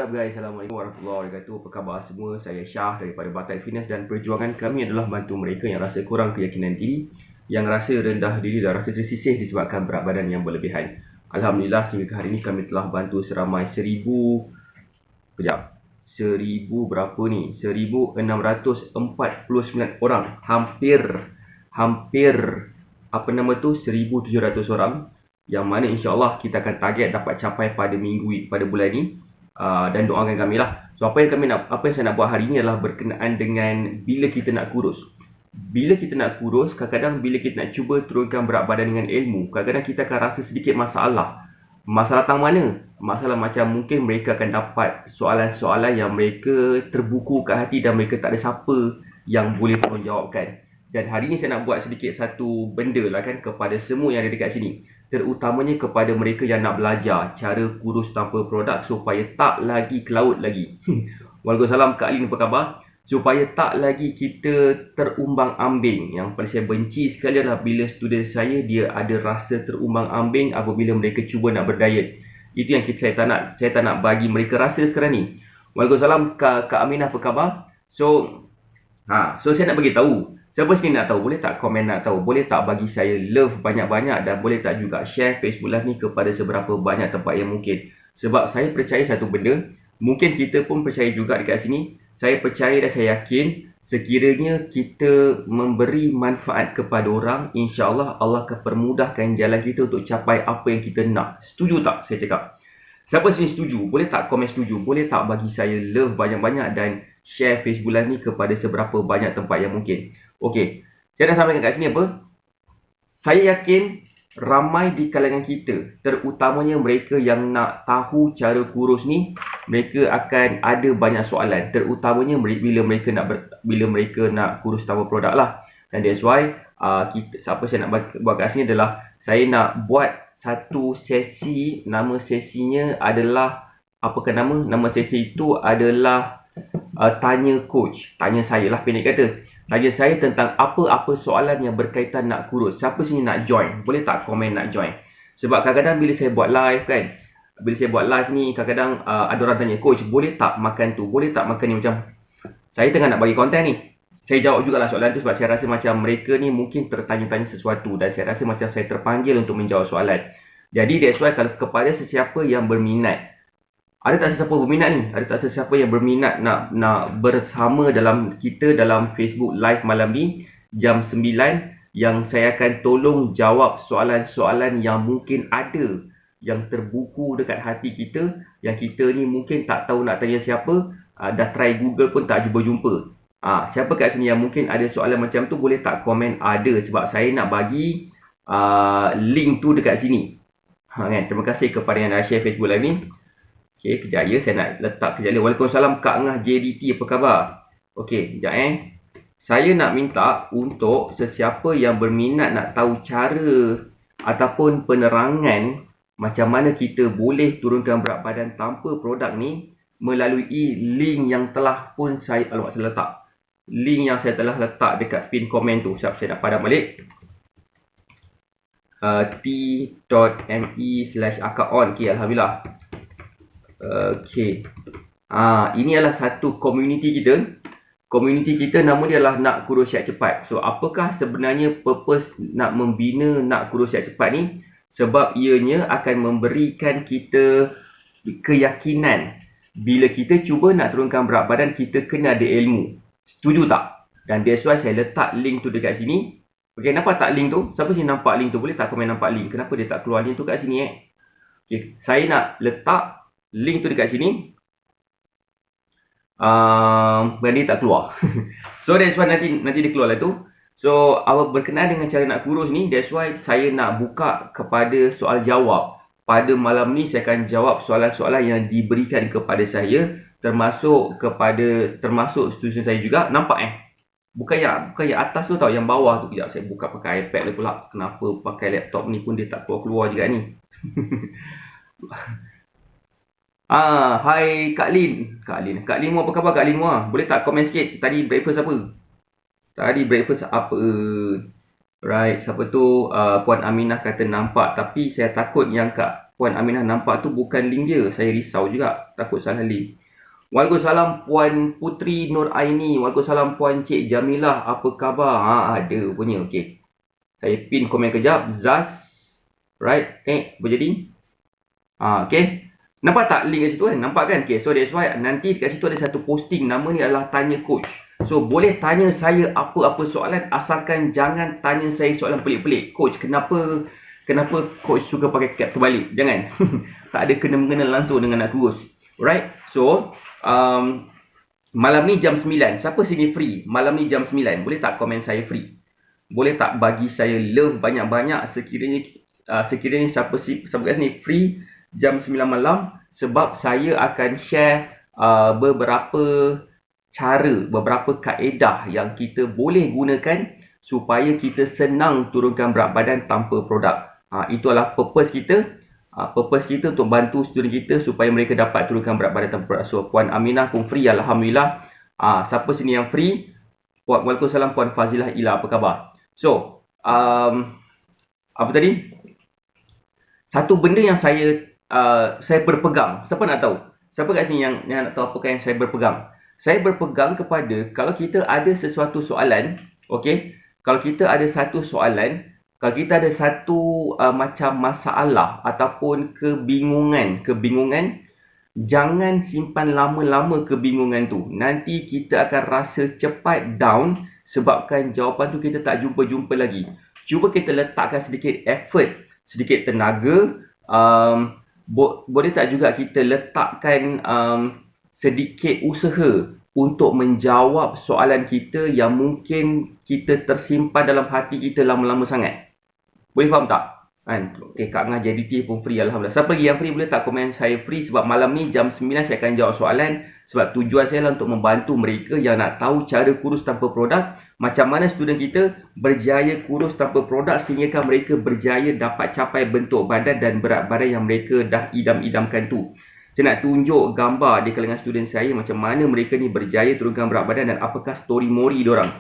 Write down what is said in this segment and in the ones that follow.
What up guys, Assalamualaikum warahmatullahi wabarakatuh. Apa khabar semua? Saya Syah daripada Batai Fitness dan perjuangan kami adalah bantu mereka yang rasa kurang keyakinan diri, yang rasa rendah diri dan rasa tersisih disebabkan berat badan yang berlebihan. Alhamdulillah sehingga hari ini kami telah bantu seramai 1000 berapa ni? 1649 orang. Hampir 1700 orang, yang mana insya-Allah kita akan target dapat capai pada bulan ni. Dan doakan kami lah. So apa yang saya nak buat hari ni adalah berkenaan dengan bila kita nak kurus. Bila kita nak kurus, kadang-kadang bila kita nak cuba turunkan berat badan dengan ilmu, kadang-kadang kita akan rasa sedikit masalah. Masalah tang mana? Masalah macam mungkin mereka akan dapat soalan-soalan yang mereka terbuku kat hati dan mereka tak ada siapa yang boleh tolong jawabkan. Dan hari ni saya nak buat sedikit satu benda lah kan kepada semua yang ada dekat sini. Terutamanya kepada mereka yang nak belajar cara kurus tanpa produk supaya tak lagi ke laut lagi. Waalaikumsalam Kak Alin, apa khabar? Supaya tak lagi kita terumbang-ambing. Yang paling saya benci sekali adalah bila student saya dia ada rasa terumbang-ambing apabila mereka cuba nak berdiet. Itu yang saya tak nak bagi mereka rasa sekarang ni. Waalaikumsalam Kak Aminah, apa khabar? So saya nak bagi tahu. Siapa sini nak tahu? Boleh tak komen nak tahu? Boleh tak bagi saya love banyak-banyak dan boleh tak juga share Facebook Live ni kepada seberapa banyak tempat yang mungkin. Sebab saya percaya satu benda, mungkin kita pun percaya juga dekat sini. Saya percaya dan saya yakin sekiranya kita memberi manfaat kepada orang, insya-Allah Allah akan permudahkan jalan kita untuk capai apa yang kita nak. Setuju tak saya cakap? Siapa sini setuju? Boleh tak komen setuju? Boleh tak bagi saya love banyak-banyak dan share Facebook Live ni kepada seberapa banyak tempat yang mungkin. Okey, saya dah sampaikan kat sini apa? Saya yakin ramai di kalangan kita, terutamanya mereka yang nak tahu cara kurus ni, mereka akan ada banyak soalan, terutamanya bila mereka nak kurus tanpa produk lah. Dan that's why apa saya nak buat kat sini adalah saya nak buat satu sesi. Nama sesinya adalah nama sesi itu adalah tanya coach, tanya saya lah pendek kata. Tanya saya tentang apa-apa soalan yang berkaitan nak kurus. Siapa sini nak join? Boleh tak komen nak join? Sebab kadang-kadang bila saya buat live kan, bila saya buat live ni kadang-kadang ada orang tanya, coach boleh tak makan tu? Boleh tak makan ni? Macam saya tengah nak bagi konten ni, saya jawab jugalah soalan tu sebab saya rasa macam mereka ni mungkin tertanya-tanya sesuatu dan saya rasa macam saya terpanggil untuk menjawab soalan. Jadi that's why kalau kepada sesiapa yang berminat, ada tak sesiapa berminat ni? Ada tak sesiapa yang berminat nak bersama dalam Facebook Live malam ni jam 9, yang saya akan tolong jawab soalan-soalan yang mungkin ada yang terbuku dekat hati kita, yang kita ni mungkin tak tahu nak tanya siapa, dah try Google pun tak jumpa. Siapa kat sini yang mungkin ada soalan macam tu, boleh tak komen ada, sebab saya nak bagi link tu dekat sini. Kan? Terima kasih kepada yang dah share Facebook Live ni. Okey, kejap ya, saya nak letak kejap. Waalaikumsalam Kak Ngah JDT, apa khabar? Okey, kejap Saya nak minta untuk sesiapa yang berminat nak tahu cara ataupun penerangan macam mana kita boleh turunkan berat badan tanpa produk ni melalui link yang telah pun saya letak. Link yang saya telah letak dekat pin komen tu. Siap, saya nak padam balik. t.me/akaon. Okey, alhamdulillah. Okey. Ini adalah satu community kita. Community kita nama dia adalah Nak Kurus Sihat Cepat. So, apakah sebenarnya purpose nak membina Nak Kurus Sihat Cepat ni? Sebab ianya akan memberikan kita keyakinan. Bila kita cuba nak turunkan berat badan, kita kena ada ilmu. Setuju tak? Dan that's why saya letak link tu dekat sini. Okey, nampak tak link tu? Siapa sini nampak link tu? Boleh tak komen nampak link? Kenapa dia tak keluar link tu kat sini Okey, saya nak letak link tu dekat sini. Dia tak keluar. So that's why nanti dia keluar lah tu. So berkenaan dengan cara nak kurus ni, that's why saya nak buka kepada soal jawab. Pada malam ni saya akan jawab soalan-soalan yang diberikan kepada saya, termasuk student saya juga. Nampak Bukan yang atas tu tau, yang bawah tu. Kejap saya buka pakai iPad lah pula. Kenapa pakai laptop ni pun dia tak keluar juga ni. Hai Kak Lin mu, apa khabar Kak Lin mu? Boleh tak komen sikit tadi breakfast apa? Right, siapa tu? Puan Aminah kata nampak, tapi saya takut yang Kak Puan Aminah nampak tu bukan link dia. Saya risau juga. Takut salah link. Waalaikumsalam Puan Putri Nur Aini. Waalaikumsalam Puan Cik Jamilah. Apa khabar? Ada punya. Okey. Saya pin komen kejap. Zaz. Right. Berjadi. Okey. Nampak tak link kat situ kan? Nampak kan? Okay, so that's why nanti kat situ ada satu posting. Nama ni adalah Tanya Coach. So, boleh tanya saya apa-apa soalan. Asalkan jangan tanya saya soalan pelik-pelik. Coach, kenapa coach suka pakai cap terbalik? Jangan. Tak ada kena-mengena langsung dengan nak kurus. Right? So, malam ni jam 9. Siapa sini free? Malam ni jam 9. Boleh tak komen saya free? Boleh tak bagi saya love banyak-banyak sekiranya siapa kat sini free jam 9 malam, sebab saya akan share beberapa cara, beberapa kaedah yang kita boleh gunakan supaya kita senang turunkan berat badan tanpa produk. Itu adalah purpose kita. Purpose kita untuk bantu student kita supaya mereka dapat turunkan berat badan tanpa produk. So, Puan Aminah pun free, Alhamdulillah. Siapa sini yang free? Waalaikumsalam Puan Fazilah Ila, apa khabar? So, apa tadi? Satu benda yang saya berpegang. Siapa nak tahu? Siapa kat sini yang nak tahu apa yang saya berpegang? Saya berpegang kepada kalau kita ada sesuatu soalan, okey? Kalau kita ada satu soalan, kalau kita ada satu macam masalah ataupun kebingungan, jangan simpan lama-lama kebingungan tu. Nanti kita akan rasa cepat down sebabkan jawapan tu kita tak jumpa lagi. Cuba kita letakkan sedikit effort, sedikit tenaga. Boleh tak juga kita letakkan sedikit usaha untuk menjawab soalan kita yang mungkin kita tersimpan dalam hati kita lama-lama sangat. Boleh faham tak? Okay, Kak Ngah JDT pun free, Alhamdulillah. Siapa lagi yang free boleh tak komen saya free, sebab malam ni jam 9 saya akan jawab soalan. Sebab tujuan saya lah untuk membantu mereka yang nak tahu cara kurus tanpa produk. Macam mana student kita berjaya kurus tanpa produk sehingga mereka berjaya dapat capai bentuk badan dan berat badan yang mereka dah idam-idamkan tu. Saya nak tunjuk gambar di kalangan student saya macam mana mereka ni berjaya turunkan berat badan dan apakah story mori diorang.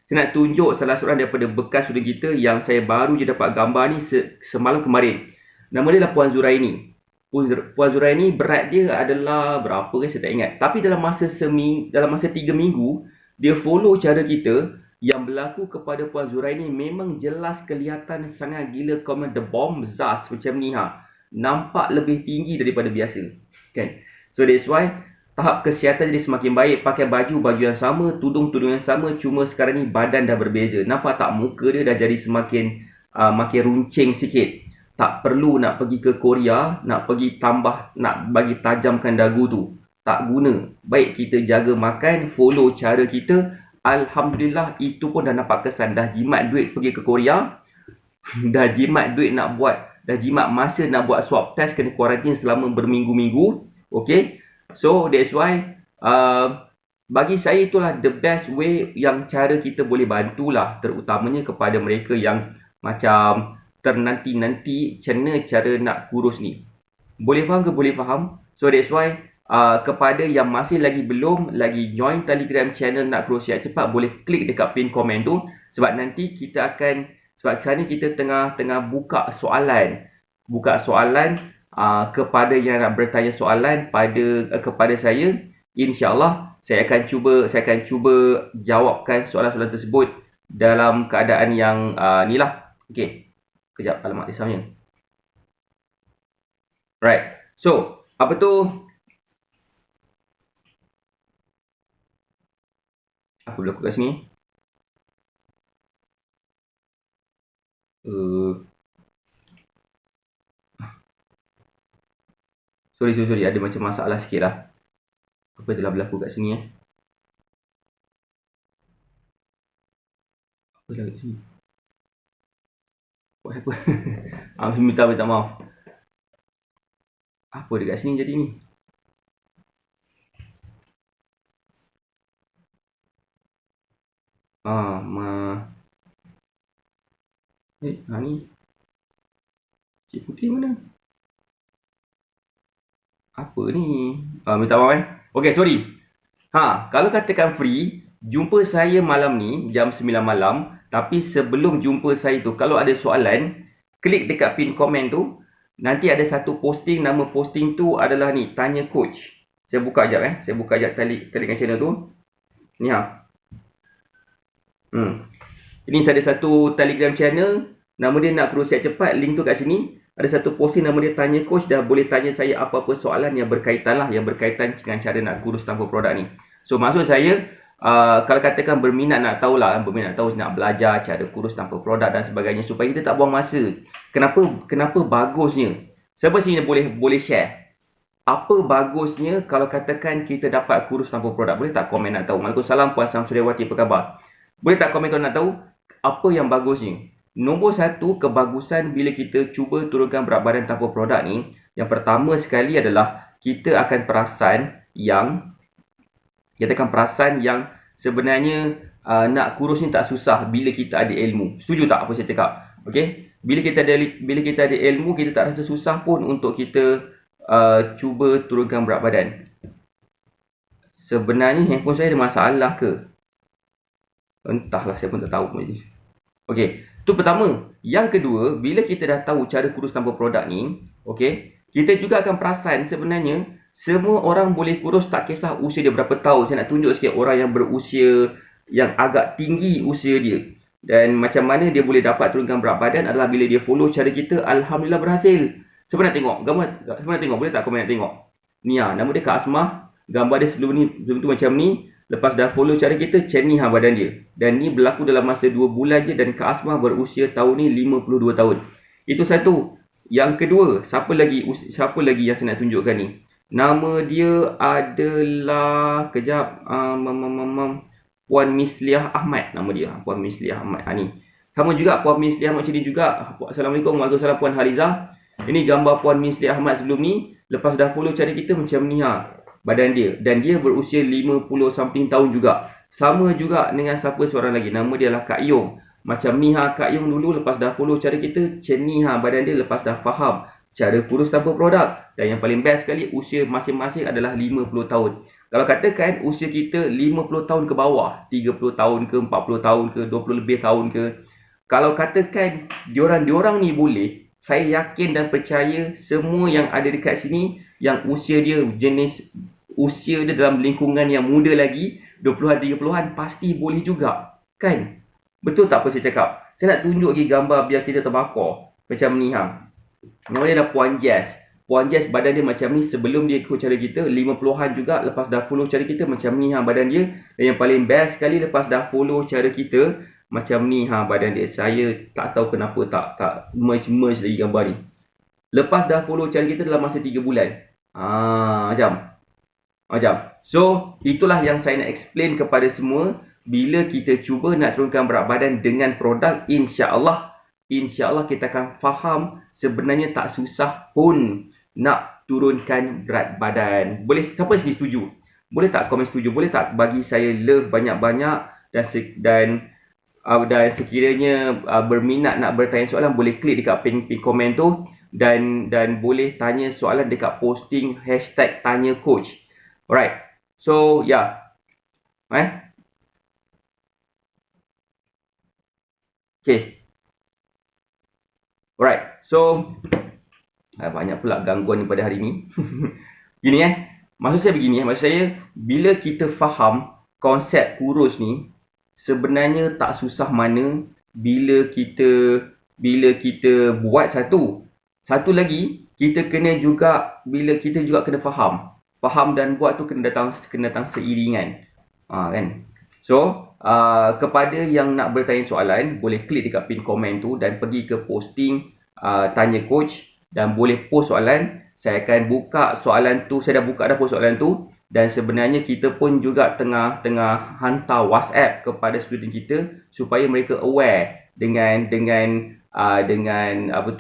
Saya nak tunjuk salah seorang daripada bekas student kita yang saya baru je dapat gambar ni semalam kemarin. Nama dia adalah Puan Zuraini. Puan Zuraini berat dia adalah berapa kan saya tak ingat. Tapi dalam masa 3 minggu, dia follow cara kita. Yang berlaku kepada Puan Zuraini memang jelas kelihatan sangat gila komen the bomb Zaz macam ni nampak lebih tinggi daripada biasa. Kan? So that's why tahap kesihatan jadi semakin baik. Pakai baju yang sama, tudung yang sama, cuma sekarang ni badan dah berbeza. Nampak tak muka dia dah jadi semakin makin runcing sikit. Tak perlu nak pergi ke Korea, nak bagi tajamkan dagu tu. Tak guna. Baik kita jaga makan, follow cara kita. Alhamdulillah itu pun dah nampak kesan. Dah jimat duit pergi ke Korea. Dah jimat duit dah jimat masa nak buat swab test, kena kuarantin selama berminggu-minggu. Okay. So that's why bagi saya itulah the best way yang cara kita boleh bantulah, terutamanya kepada mereka yang macam ternanti-nanti macam mana cara nak kurus ni. Boleh faham ke? Boleh faham. So that's why kepada yang masih belum join Telegram channel Nak Kurus Sihat Cepat, boleh klik dekat pin komen tu, sebab nanti kita akan, sebab sekarang ni kita tengah buka soalan kepada yang nak bertanya soalan kepada saya. InsyaAllah saya akan cuba jawabkan soalan-soalan tersebut dalam keadaan yang ni lah. Okay. Kejap, alamat risaunya. Right. So, apa tu? Apa berlaku kat sini? Sorry, ada macam masalah sikit lah. Apa telah berlaku kat sini Apa telah kat sini? Buat apa? Minta maaf. Apa dekat sini jadi ni? Ni Cik Putih mana? Apa ni? Minta maaf Okay, sorry. Kalau katakan free, jumpa saya malam ni jam 9 malam. Tapi sebelum jumpa saya tu, kalau ada soalan, klik dekat pin komen tu, nanti ada satu posting, nama posting tu adalah ni, tanya coach. Saya buka sekejap saya buka sekejap Telegram channel tu. Ni Ini ada satu Telegram channel, nama dia Nak Kurus Sihat Cepat, link tu kat sini. Ada satu posting nama dia tanya coach, dah boleh tanya saya apa-apa soalan yang berkaitan dengan cara nak kurus tanpa produk ni. So maksud saya, kalau katakan berminat nak tahu nak belajar cara kurus tanpa produk dan sebagainya, supaya kita tak buang masa. Kenapa bagusnya? Siapa sini boleh share? Apa bagusnya kalau katakan kita dapat kurus tanpa produk? Boleh tak komen nak tahu? Waalaikumsalam Puan Samsuryawati, apa khabar? Boleh tak komen kalau nak tahu apa yang bagusnya? Nombor satu, kebagusan bila kita cuba turunkan berat badan tanpa produk ni, yang pertama sekali adalah kita akan perasan yang sebenarnya nak kurus ni tak susah bila kita ada ilmu. Setuju tak apa saya cakap? Okey? Bila kita ada ilmu, kita tak rasa susah pun untuk kita cuba turunkan berat badan. Sebenarnya handphone saya ada masalah ke? Entahlah, saya pun tak tahu. Okey, tu pertama. Yang kedua, bila kita dah tahu cara kurus tanpa produk ni, okey, kita juga akan perasan sebenarnya semua orang boleh kurus, tak kisah usia dia berapa tahun. Saya nak tunjuk sikit orang yang berusia yang agak tinggi usia dia. Dan macam mana dia boleh dapat turunkan berat badan adalah bila dia follow cara kita, alhamdulillah berhasil. Siapa nak tengok? Boleh tak komen nak tengok? Ni nama dia Kak Asmah. Gambar dia sebelum tu macam ni. Lepas dah follow cara kita, macam ni badan dia. Dan ni berlaku dalam masa 2 bulan je, dan Kak Asmah berusia tahun ni 52 tahun. Itu satu. Yang kedua, siapa lagi yang saya nak tunjukkan ni? Nama dia adalah Puan Misliah Ahmad, nama dia. Puan Misliah Ahmad. Ni. Sama juga Puan Misliah Ahmad sini juga. Assalamualaikum, waalaikumsalam Puan Haliza. Ini gambar Puan Misliah Ahmad sebelum ni. Lepas dah follow cara kita, macam ni badan dia. Dan dia berusia 50 something tahun juga. Sama juga dengan siapa seorang lagi. Nama dia lah Kak Yong. Macam ni Kak Yong dulu lepas dah follow cara kita, macam ni badan dia lepas dah faham cara kurus tanpa produk. Dan yang paling best sekali, usia masing-masing adalah 50 tahun. Kalau katakan usia kita 50 tahun ke bawah, 30 tahun ke, 40 tahun ke, 20 lebih tahun ke, kalau katakan diorang ni boleh, saya yakin dan percaya semua yang ada dekat sini yang usia dia dalam lingkungan yang muda lagi, 20-an, 30-an, pasti boleh juga. Kan? Betul tak apa saya cakap? Saya nak tunjuk lagi gambar biar kita terbakar. Macam ni Nama dia dah Puan Jess. Puan Jess badan dia macam ni sebelum dia ikut cara kita, 50-an juga. Lepas dah follow cara kita, macam ni badan dia. Dan yang paling best sekali, lepas dah follow cara kita, macam ni badan dia. Saya tak tahu kenapa tak merge lagi gambar ni. Lepas dah follow cara kita dalam masa 3 bulan. Macam. So, itulah yang saya nak explain kepada semua. Bila kita cuba nak turunkan berat badan dengan produk, insya-Allah kita akan faham sebenarnya tak susah pun nak turunkan berat badan. Boleh, siapa sini setuju? Boleh tak komen setuju? Boleh tak bagi saya love banyak-banyak, dan sekiranya berminat nak bertanya soalan, boleh klik dekat pin komen tu, dan boleh tanya soalan dekat posting #tanyacoach. Alright. So, Okay. Alright. So, banyak pula gangguan pada hari ni. Gini maksud saya begini maksud saya, bila kita faham konsep kurus ni, sebenarnya tak susah mana bila kita buat satu lagi, kita kena juga kena faham dan buat tu kena datang seiringan. Kan? So, kepada yang nak bertanya soalan, boleh klik dekat pin komen tu dan pergi ke posting tanya coach, dan boleh post soalan. Saya akan buka soalan tu. Saya dah buka post soalan tu, dan sebenarnya kita pun juga tengah hantar WhatsApp kepada student kita supaya mereka aware dengan apa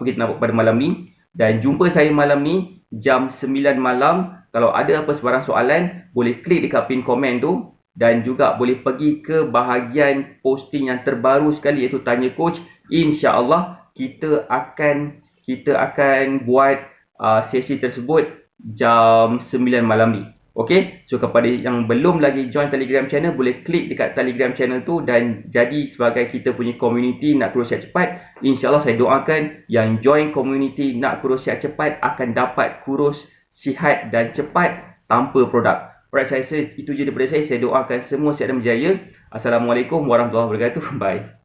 kita nak buat pada malam ni. Dan jumpa saya malam ni jam 9 malam. Kalau ada apa sebarang soalan, boleh klik dekat pin komen tu, dan juga boleh pergi ke bahagian posting yang terbaru sekali, iaitu tanya coach. InsyaAllah kita akan buat sesi tersebut jam 9 malam ni. Okey, so kepada yang belum lagi join Telegram channel, boleh klik dekat Telegram channel tu dan jadi sebagai kita punya community Nak Kurus Sihat Cepat. InsyaAllah saya doakan yang join community Nak Kurus Sihat Cepat akan dapat kurus, sihat dan cepat tanpa produk. Alright, saya rasa itu je daripada saya. Saya doakan semua sihat dan berjaya. Assalamualaikum warahmatullahi wabarakatuh. Bye.